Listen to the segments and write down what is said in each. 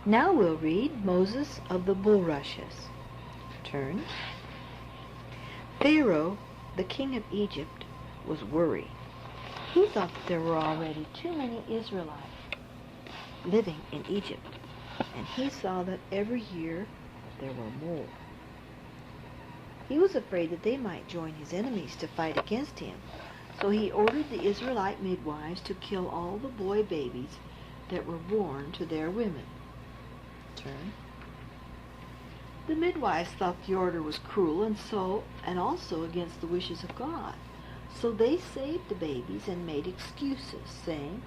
Now we'll read Moses of the bulrushes. Turn. Pharaoh, the king of Egypt, was worried. He thought that there were already too many Israelites living in Egypt, and he saw that every year there were more. He was afraid that they might join his enemies to fight against him, so he ordered the Israelite midwives to kill all the boy babies that were born to their women. Turn. The midwives thought the order was cruel and also against the wishes of God. So they saved the babies and made excuses, saying,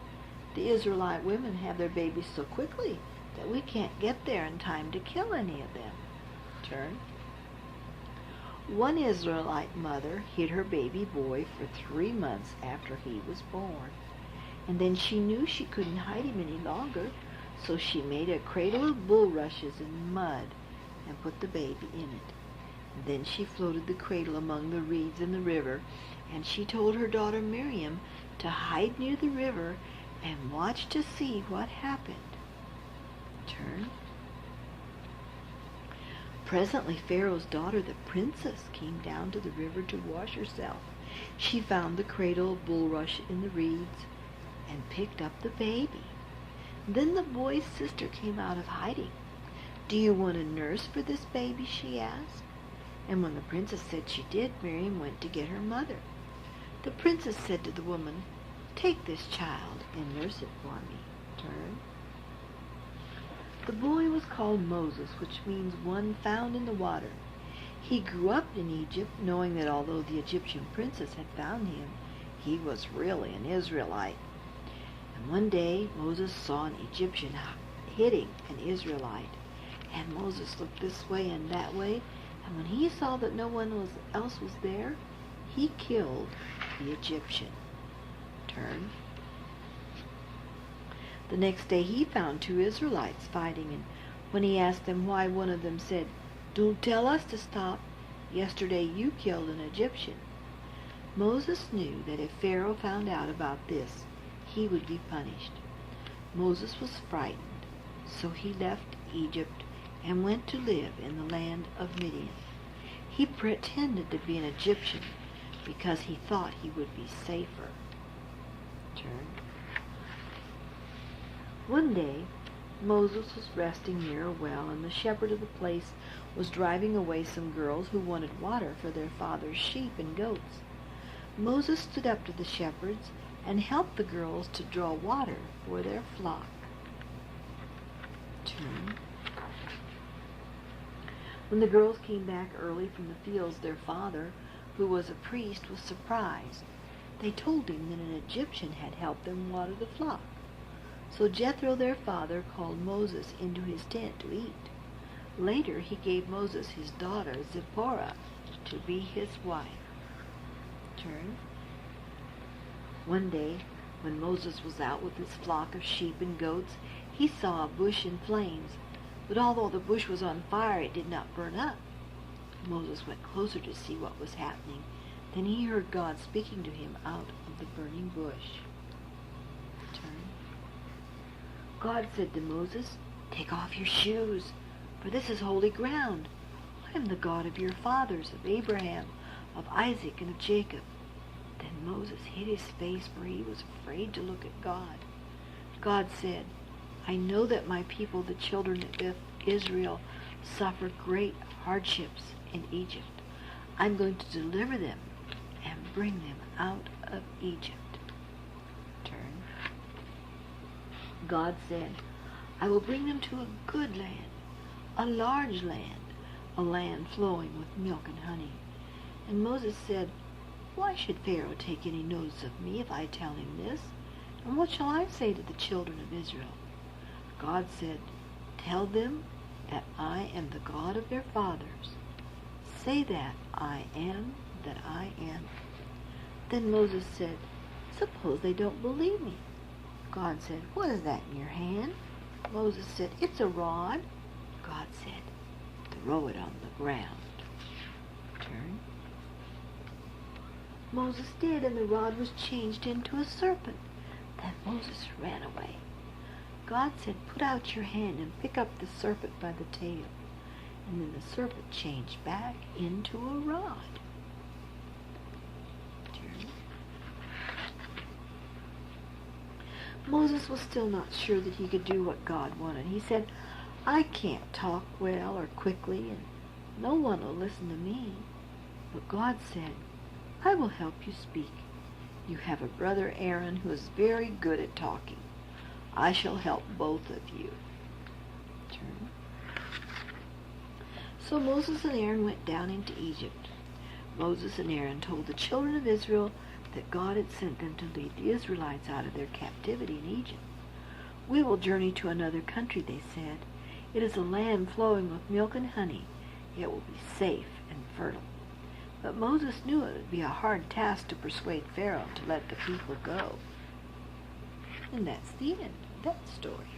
"The Israelite women have their babies so quickly that we can't get there in time to kill any of them." Turn. One Israelite mother hid her baby boy for 3 months after he was born, and then she knew she couldn't hide him any longer, so she made a cradle of bulrushes in mud and put the baby in it. Then she floated the cradle among the reeds in the river, and she told her daughter Miriam to hide near the river and watch to see what happened. Turn. Presently Pharaoh's daughter, the princess, came down to the river to wash herself. She found the cradle of bulrush in the reeds and picked up the baby. Then the boy's sister came out of hiding. "Do you want a nurse for this baby?" she asked. And when the princess said she did, Miriam went to get her mother. The princess said to the woman, "Take this child and nurse it for me." Turn. The boy was called Moses, which means one found in the water. He grew up in Egypt, knowing that although the Egyptian princess had found him, he was really an Israelite. And one day Moses saw an Egyptian hitting an Israelite, and Moses looked this way and that way, and when he saw that no one else was there, he killed the Egyptian. Turn. The next day he found 2 Israelites fighting, and when he asked them why, one of them said, "Don't tell us to stop. Yesterday you killed an Egyptian." Moses knew that if Pharaoh found out about this, he would be punished. Moses was frightened, so he left Egypt and went to live in the land of Midian. He pretended to be an Egyptian because he thought he would be safer. Turn. One day, Moses was resting near a well, and the shepherd of the place was driving away some girls who wanted water for their father's sheep and goats. Moses stood up to the shepherds and helped the girls to draw water for their flock. Turn. When the girls came back early from the fields, their father, who was a priest, was surprised. They told him that an Egyptian had helped them water the flock. So Jethro, their father, called Moses into his tent to eat. Later he gave Moses his daughter Zipporah to be his wife. Turn. One day, when Moses was out with his flock of sheep and goats, he saw a bush in flames, but although the bush was on fire, it did not burn up. Moses went closer to see what was happening. Then he heard God speaking to him out of the burning bush. Turn. God said to Moses, "Take off your shoes, for this is holy ground. I am the God of your fathers, of Abraham, of Isaac, and of Jacob." Then Moses hid his face, for he was afraid to look at God. God said, "I know that my people, the children of Israel, suffer great hardships in Egypt. I'm going to deliver them and bring them out of Egypt." Turn. God said, "I will bring them to a good land, a large land, a land flowing with milk and honey." And Moses said, "Why should Pharaoh take any notice of me if I tell him this? And what shall I say to the children of Israel?" God said, "Tell them that I am the God of their fathers. Say that I am that I am." Then Moses said, "Suppose they don't believe me?" God said, "What is that in your hand?" Moses said, "It's a rod." God said, "Throw it on the ground." Turn. Moses did, and the rod was changed into a serpent. Then Moses ran away. God said, "Put out your hand and pick up the serpent by the tail." And then the serpent changed back into a rod. Moses was still not sure that he could do what God wanted. He said, "I can't talk well or quickly, and no one will listen to me." But God said, "I will help you speak. You have a brother Aaron who is very good at talking. I shall help both of you." So Moses and Aaron went down into Egypt. Moses and Aaron told the children of Israel that God had sent them to lead the Israelites out of their captivity in Egypt. "We will journey to another country," they said. "It is a land flowing with milk and honey. It will be safe and fertile." But Moses knew it would be a hard task to persuade Pharaoh to let the people go. And that's the end of that story.